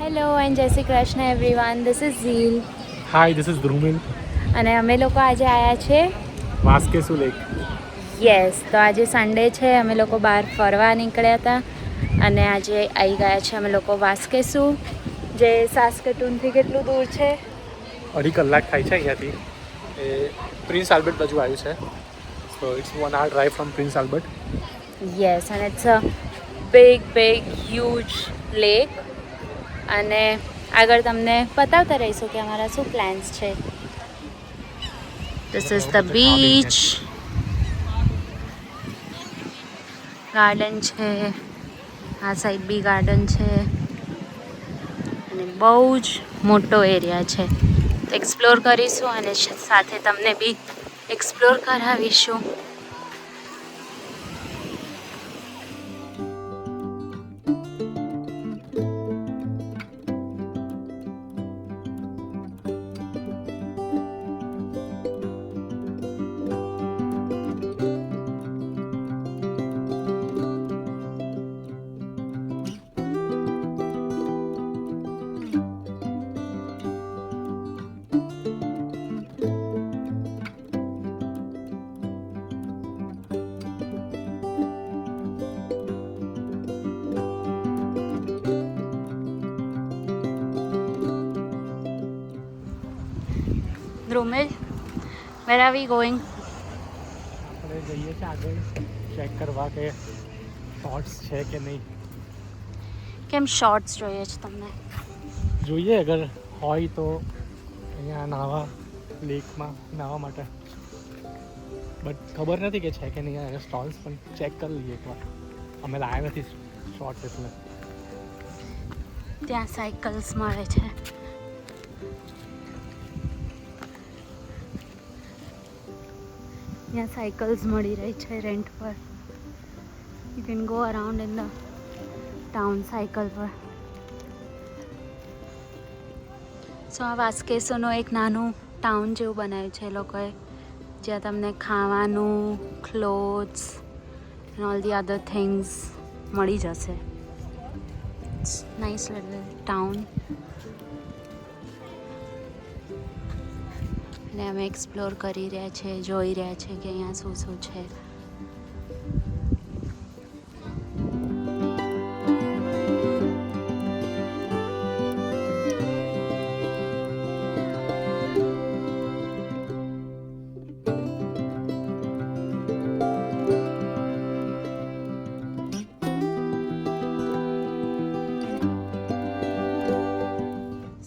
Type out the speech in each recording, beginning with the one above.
Hello and જય Shri Krishna everyone, this is Zeel. Hi, this is Dhrumil. અને અમે લોકો આજે આવ્યા છે વાસ્કેસુ લેક. યસ. તો આજે સન્ડે છે, અમે લોકો બહાર ફરવા નીકળ્યા હતા અને આજે આવી ગયા છે અમે લોકો વાસ્કેસુ, જે સાસ્કેટૂનથી કેટલું દૂર છે? 2.5 કલાક થાય છે અહીંયાથી. એ પ્રિન્સ આલ્બર્ટ બાજુ આવ્યું છે. So it's 1 hour drive from Prince Albert. Yes, અને it's a big huge lake. અને આગળ તમને બતાવતા રહીશું કે અમારા શું પ્લાન્સ છે. This is the beach. Garden છે, આ સાઈડ બી ગાર્ડન છે અને બહુ જ મોટો એરિયા છે. તો એક્સપ્લોર કરીશું અને સાથે તમને બી એક્સપ્લોર કરાવીશું. Dhrumil, where are we going? આપણે જઈએ છીએ આગળ ચેક કરવા કે શોર્ટ્સ છે કે નહીં. કેમ શોર્ટ્સ જોઈએ છે તમને? જોઈએ અગર હોય તો અહીંયા નાવા લેકમાં નાહવા માટે. બટ ખબર નથી કે છે કે નહીં અહીંયા સ્ટોલ્સ, પણ ચેક કરી લઈએ એકવાર. અમે લાવ્યા નથી શોર્ટ્સ એટલે. ત્યાં સાયકલ્સ મળે છે. ત્યાં સાયકલ્સ મળી રહી છે રેન્ટ પર. You can go around in the town cycle પર. સો આ વાસ્કેસોનું એક નાનું ટાઉન જેવું બનાવ્યું છે એ લોકોએ, જ્યાં તમને ખાવાનું, clothes and all the other things મળી જશે. Nice little town. અને અમે એક્સપ્લોર કરી રહ્યા છે, જોઈ રહ્યા છે કે અહીંયા શું શું છે.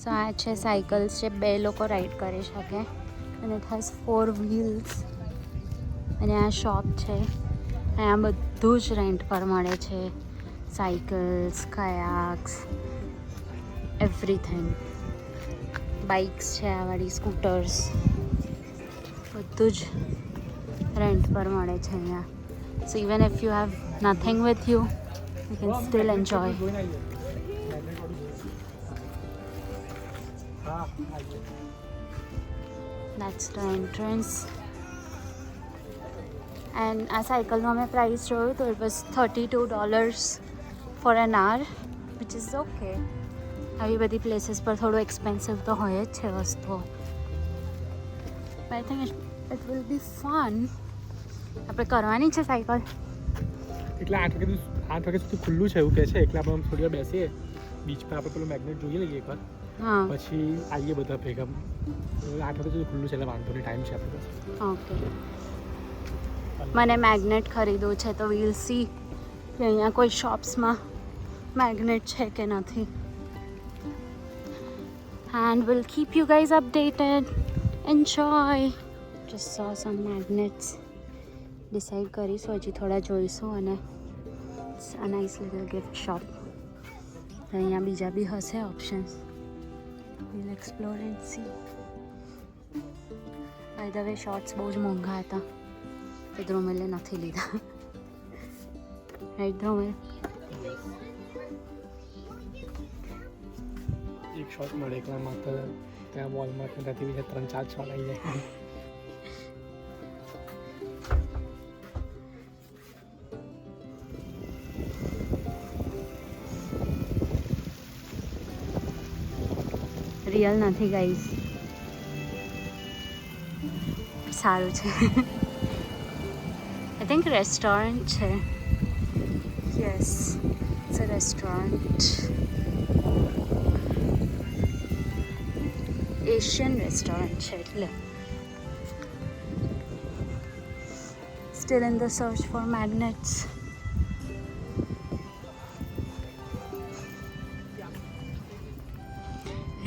સો આ છે સાયકલ્સ, જે 2 લોકો રાઈડ કરી શકે અને ઇટ હેઝ 4 વ્હીલ્સ. અને આ શોપ છે, અહીંયા બધું જ રેન્ટ પર મળે છે. Cycles, કયાક્સ, everything. બાઇક્સ છે, આ વાળી સ્કૂટર્સ, બધું જ રેન્ટ પર મળે છે અહીંયા. સો even if you have nothing with you, you can steel enjoy. That's the entrance. And આ સાયકલનું અમે પ્રાઇસ જોયું તો it was $32 for an hour, which is okay. આવી બધી પ્લેસીસ પર થોડું એક્સપેન્સિવ તો હોય જ છે વસ્તુઓ. I think it will be fun. આપણે કરવાની છે સાયકલ. એટલે 8 વાગ્યા સુધી ખુલ્લું છે એવું કહે છે. એટલે આપણે થોડી વાર બેસીએ બીચ પર, આપણે પેલું મેગ્નેટ જોઈ લઈએ એકવાર, હા પછી આવીએ બધા ભેગા. 8 વાગ્યા સુધી ખુલ્લું છે એટલે વાંધો નહીં, ટાઈમ છે આપણે પાસે. ઓકે. મને મેગ્નેટ ખરીદવું છે, તો વીલ સી કે અહીંયા કોઈ શોપ્સમાં મેગ્નેટ છે કે નથી. And will keep you guys updated. Enjoy. Just saw some magnets. Decide કરીશું, હજી થોડા જોઈશું. અને આ નાઇસ લિટલ ગિફ્ટ શોપ. અહીંયા બીજા બી હશે options. Will explore and see. By the way, shorts બહુ જ મોંઘા હતા, તો ધ્રુમિલે નથી લીધા. રાઈટ ધ્રુમિલ? એક શોટ મળે એકલા માત્ર ત્યાં વોલમાર્ટ, ત્યાંથી બીજા 3-4 શોટ આવી જાય. રિયલ નથી ગાઈસ. સારું છે. આઈ થિંક રેસ્ટોરન્ટ છે. Yes, it's a restaurant. Asian restaurant છે એટલે. Still in the search for magnets.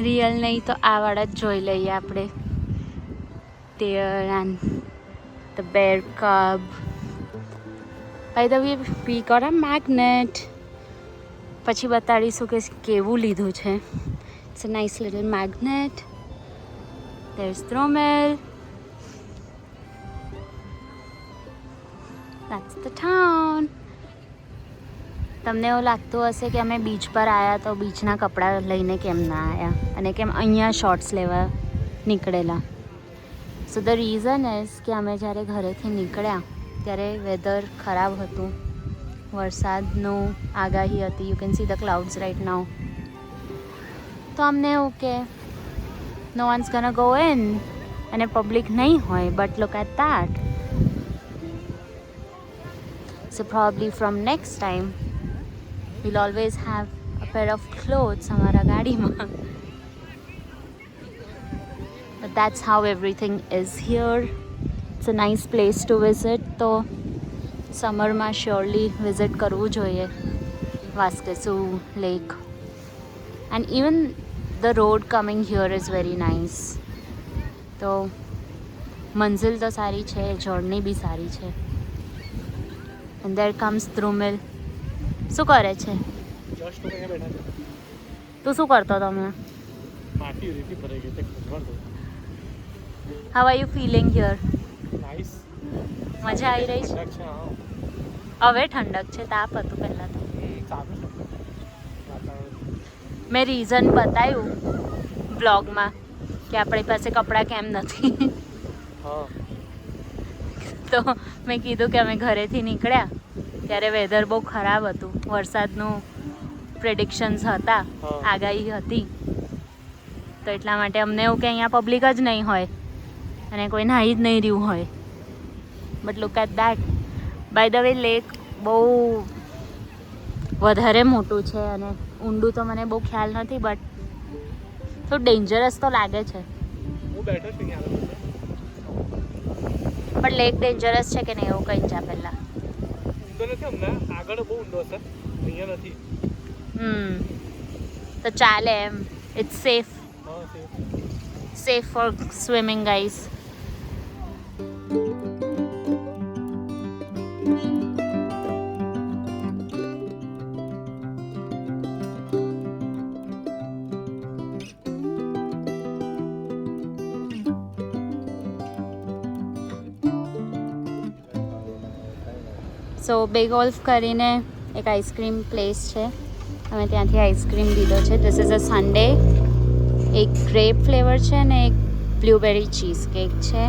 Real નહીં તો આ વાળા જ જોઈ લઈએ આપણે. Deer and the bear cub. By the way, we got a magnet. પછી બતાડીશું કે કેવું લીધું છે. It's a nice little magnet. There's Dromel. That's the town. તમને એવું લાગતું હશે કે અમે બીચ પર આવ્યા તો બીચના કપડાં લઈને કેમ ના આવ્યા અને કેમ અહીંયા શોર્ટ્સ લેવા નીકળેલા. સો ધ રીઝન ઇઝ કે અમે જ્યારે ઘરેથી નીકળ્યા ત્યારે વેધર ખરાબ હતું. વરસાદનું આગાહી હતી. You can see the clouds right now. તો અમને એવું કે no one's gonna go in અને પબ્લિક નહીં હોય. But look at that. So probably from next time we'll always have a pair of clothes हमारा गाड़ी में. But that's how everything is here. It's a nice place to visit. तो summer में surely visit करવું જોઈએ વાસ્કેસુ lake. And even the road coming here is very nice. તો મંઝિલ તો સારી છે, જોર્ની બી સારી છે. And there comes Dromel. શું કરે છે? જસ્ટ અહીંયા બેઠા છે. તું શું કરતો હતો હમણાં? માટી રીતિ ભરાઈ ગઈ છે ખબર. How are you feeling here? Nice. મજા આવી રહી છે? ઠંડક છે. હા, હવે ઠંડક છે. તાપ હતું પહેલાં તો. સારું છે વાતાવરણ. મેં રીઝન બતાવ્યું બ્લોગમાં કે આપણી પાસે કપડાં કેમ નથી. હા, તો મેં કીધું કે અમે ઘરેથી નીકળ્યા ત્યારે વેધર બહુ ખરાબ હતું. વરસાદનું પ્રેડિક્શન્સ હતા, આગાહી હતી. તો એટલા માટે અમને એવું કે અહીંયા પબ્લિક જ નહીં હોય અને કોઈ નાહી જ નહીં રહ્યું હોય. But look at that. By the way lake બહુ વધારે મોટું છે અને ઊંડું તો મને બહુ ખ્યાલ નથી. બટ થોડું ડેન્જરસ તો લાગે છે. હું બેઠો છું અહીંયા. પણ લેક ડેન્જરસ છે કે નહીં એવું કંઈ જા પહેલાં. ઊંડો નથી હમણાં, આગળ બહુ ઊંડો હશે, અહીંયા નથી. તો ચાલે એમ. It's safe. હા, safe for swimming guys. So બે ગોલ્ફ કરીને એક આઈસ્ક્રીમ પ્લેસ છે. અમે ત્યાંથી આઈસ્ક્રીમ લીધો છે. This is a sundae. એક ગ્રેપ ફ્લેવર છે અને એક બ્લુબેરી ચીઝ કેક છે.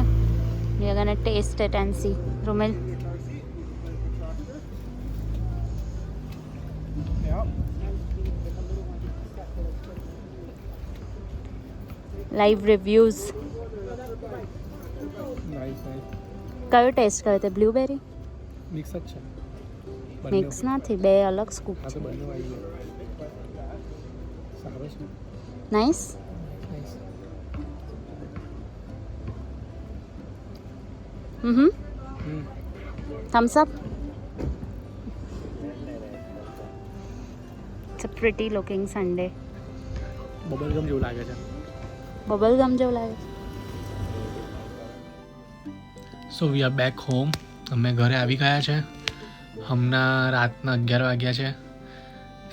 We are gonna taste it and see. Rumel, live reviews. Nice. કયો ટેસ્ટ કર્યો તે? બ્લુબેરી મિક્સ જ છે. મિક્સ નથી, બે અલગ સ્કૂપ હા, તો છે. બંને આવી ગયા. સારું છે. Nice. Nice. Thumbs up. It's a pretty looking sundae. Bubblegum જેવું લાગે છે. બબલ ગમ જેવું લાગે છે. So we are back home. અમે ઘરે આવી ગયા છે. હમણાં રાતના 11 વાગ્યા છે.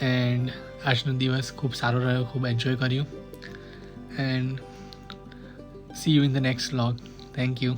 એન્ડ આજનો દિવસ ખૂબ સારો રહ્યો, ખૂબ એન્જોય કર્યું. And C you in the next vlog. Thank you.